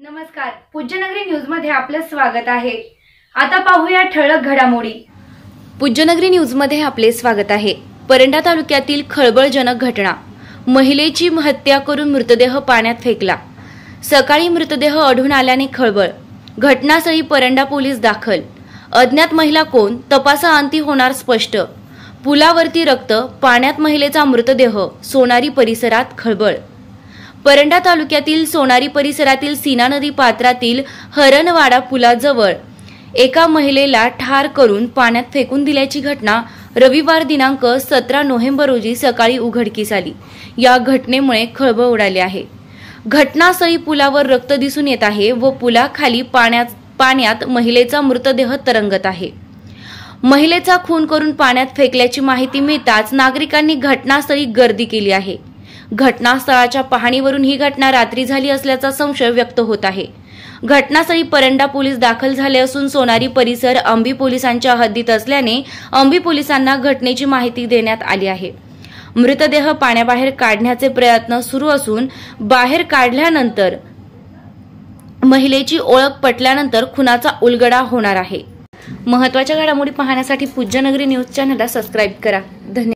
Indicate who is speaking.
Speaker 1: नमस्कार, पूज्यनगरी न्यूज मध्ये आपलं स्वागत आहे। आता पाहूया ठळक घडामोडी। पूज्यनगरी न्यूज मध्ये आपले स्वागत आहे। परंडा तालुक्यातील खळबळजनक घटना, महिलेची हत्या करून मृतदेह पाण्यात फेकला। सकाळी मृतदेह आढळून आल्याने खळबळ, घटनास्थळी परंडा पोलीस दाखल। अज्ञात महिला कोण, तपासाअंती होणार स्पष्ट। पुलावरती रक्त, पाण्यात महिलेचा मृतदेह, सोनारी परिसरात खळबळ। परंडा तालुक्यातील सोनारी परिसरातील सीना नदी पात्रातील हरणवाडा पुलाजवळ एका महिलेला ठार करून पाण्यात फेकून दिल्याची घटना रविवार दिनांक 17 नोव्हेंबर रोजी सकाळी उघडकीस आली। या घटनेमुळे खळबळ उडाली आहे। घटनास्थळी पुलावर रक्त दिसून येत आहे व पुलाखाली पाण्यात महिलेचा मृतदेह तरंगत आहे। महिलेचा खून करून पाण्यात फेकल्याची माहिती मिळताच नागरिकांनी घटनास्थळी गर्दी केली आहे। घटनास्थळाच्या पाहणीवरून ही घटना रात्री झाली असल्याचा संशय व्यक्त होत आहे। घटनास्थळी परंडा पोलीस दाखल झाले असून सोनारी परिसर अंबी पोलिसांच्या हद्दीत असल्याने अंबी पोलिसांना घटनेची माहिती देण्यात आली आहे। मृतदेह पाण्याबाहेर काढण्याचे प्रयत्न सुरू असून बाहेर काढल्यानंतर महिलेची ओळख पटल्यानंतर खुनाचा उलगडा होणार आहे। महत्त्वाच्या घडामोडी पाहण्यासाठी पूज्यनगरी न्यूज चॅनलला सबस्क्राइब करा। धन्यवाद।